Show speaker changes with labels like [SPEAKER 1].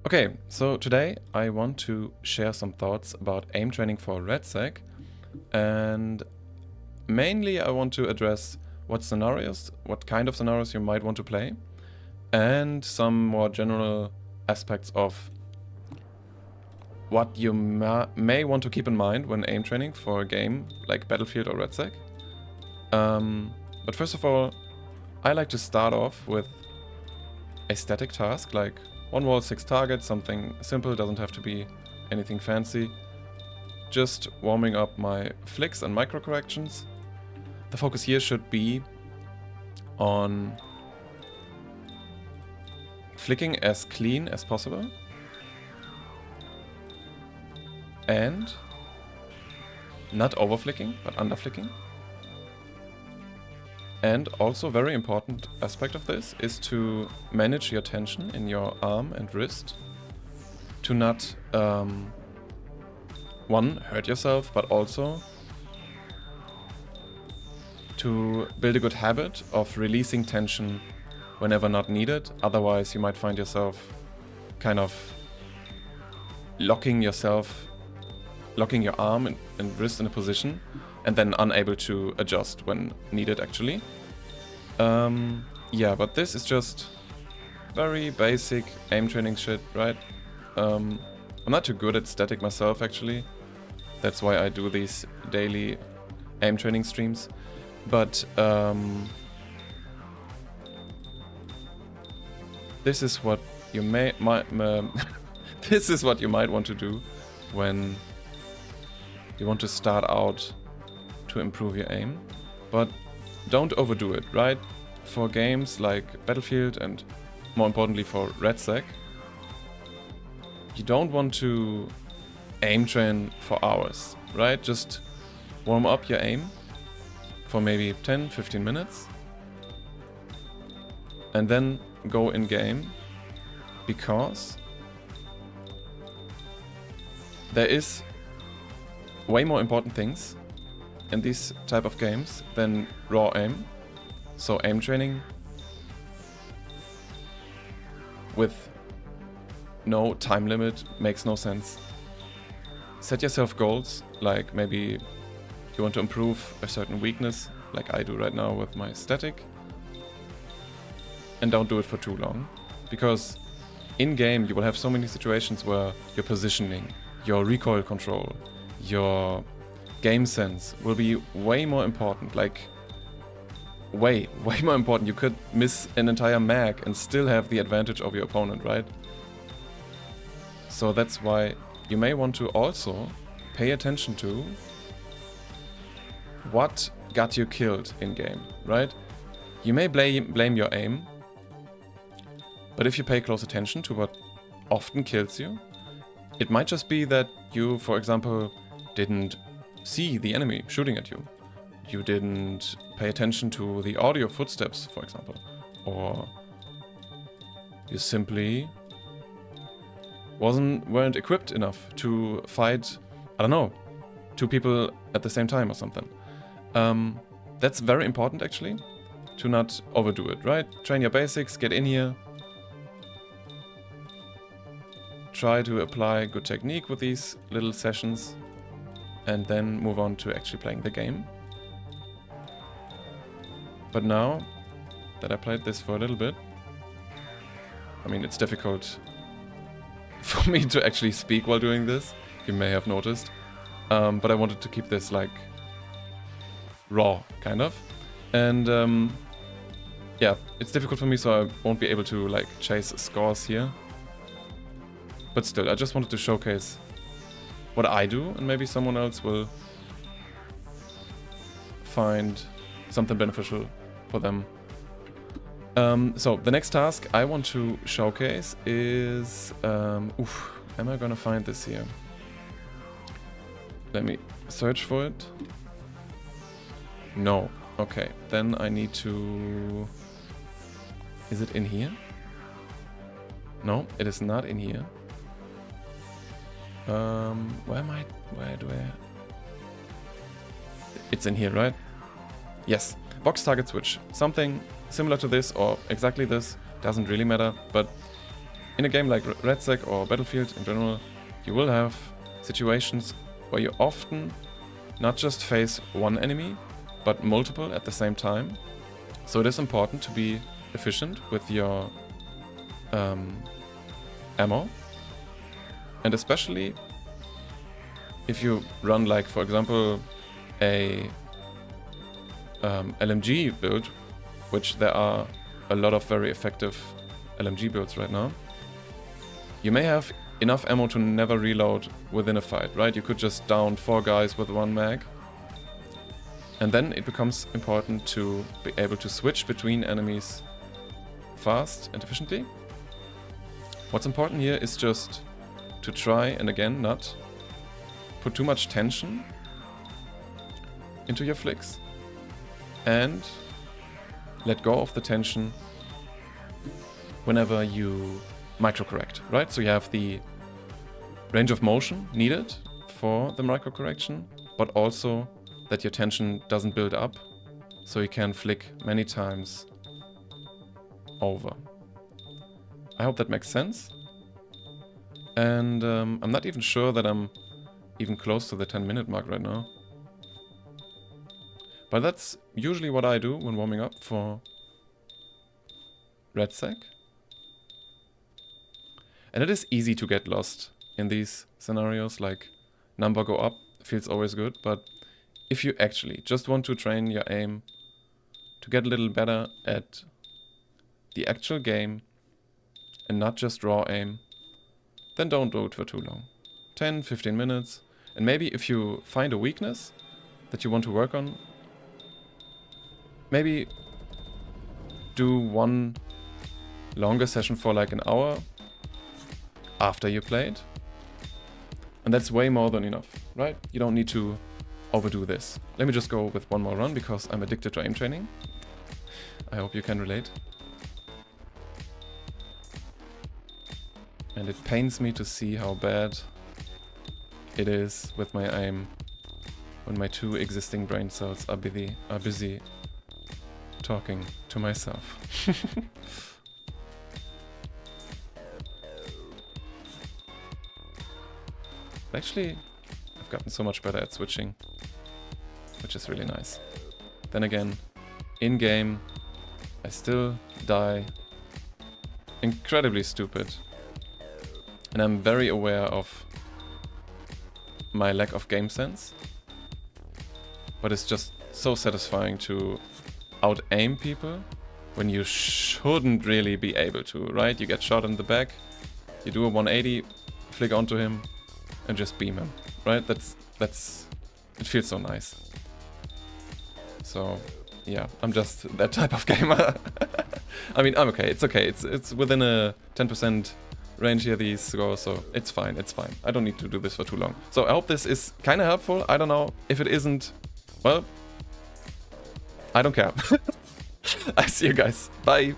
[SPEAKER 1] Okay, so today I want to share some thoughts about aim training for Redsec, and mainly I want to address what kind of scenarios you might want to play, and some more general aspects of what you may want to keep in mind when aim training for a game like Battlefield or Redsec. But first of all, I like to start off with a static task like 1 wall, 6 targets, something simple, doesn't have to be anything fancy. Just warming up my flicks and micro corrections. The focus here should be on flicking as clean as possible and not over flicking, but under flicking. And also, very important aspect of this is to manage your tension in your arm and wrist to not, one, hurt yourself, but also to build a good habit of releasing tension whenever not needed. Otherwise, you might find yourself kind of locking your arm and wrist in a position and then unable to adjust when needed, actually. Yeah, but this is just very basic aim training shit, right? I'm not too good at static myself, actually. That's why I do these daily aim training streams. But this is what you this is what you might want to do when you want to start out to improve your aim, but don't overdo it, right? For games like Battlefield and more importantly for Redsec, you don't want to aim train for hours, right? Just warm up your aim for maybe 10-15 minutes and then go in game, because there is way more important things in these type of games than raw aim. So aim training with no time limit makes no sense. Set yourself goals, like maybe you want to improve a certain weakness, like I do right now with my static, and don't do it for too long, because in game you will have so many situations where your positioning, your recoil control, your game sense will be way more important, like way more important. You could miss an entire mag and still have the advantage of your opponent, right? So that's why you may want to also pay attention to what got you killed in game, right? You may blame your aim, but if you pay close attention to what often kills you, it might just be that you, for example, didn't see the enemy shooting at you. You didn't pay attention to the audio footsteps, for example. Or you simply weren't equipped enough to fight, I don't know, 2 people at the same time or something. That's very important, actually, to not overdo it, right? Train your basics, get in here. Try to apply good technique with these little sessions, and then move on to actually playing the game. But now that I played this for a little bit, I mean, it's difficult for me to actually speak while doing this, you may have noticed, but I wanted to keep this like raw, kind of. And yeah, it's difficult for me, so I won't be able to like chase scores here. But still, I just wanted to showcase what I do, and maybe someone else will find something beneficial for them. So the next task I want to showcase is, am I gonna find this here? Let me search for it. No. Okay, then I need to... Is it in here? No, it is not in here. Where do I... It's in here, right? Yes. Box target switch. Something similar to this or exactly this. Doesn't really matter, but in a game like Redsec or Battlefield in general, you will have situations where you often not just face one enemy, but multiple at the same time. So it is important to be efficient with your ammo. And especially if you run, like, for example, a LMG build, which there are a lot of very effective LMG builds right now, you may have enough ammo to never reload within a fight, right? You could just down 4 guys with 1 mag. And then it becomes important to be able to switch between enemies fast and efficiently. What's important here is just to try and again not put too much tension into your flicks and let go of the tension whenever you microcorrect, right? So you have the range of motion needed for the microcorrection, but also that your tension doesn't build up, so you can flick many times over. I hope that makes sense. And I'm not even sure that I'm even close to the 10-minute mark right now. But that's usually what I do when warming up for Redsec. And it is easy to get lost in these scenarios, like number go up feels always good, but if you actually just want to train your aim to get a little better at the actual game and not just raw aim, then don't do it for too long. 10, 15 minutes. And maybe if you find a weakness that you want to work on, maybe do one longer session for like an hour after you played. And that's way more than enough, right? You don't need to overdo this. Let me just go with one more run because I'm addicted to aim training. I hope you can relate. And it pains me to see how bad it is with my aim when my 2 existing brain cells are busy talking to myself. Actually, I've gotten so much better at switching, which is really nice. Then again, in-game, I still die incredibly stupid. And I'm very aware of my lack of game sense. But it's just so satisfying to out-aim people when you shouldn't really be able to, right? You get shot in the back, you do a 180, flick onto him, and just beam him, right? It feels so nice. So, yeah, I'm just that type of gamer. I mean, I'm okay, it's okay. It's within a 10% range here, these scores, so it's fine, it's fine. I don't need to do this for too long. So I hope this is kind of helpful. I don't know. If it isn't, well, I don't care. I see you guys. Bye.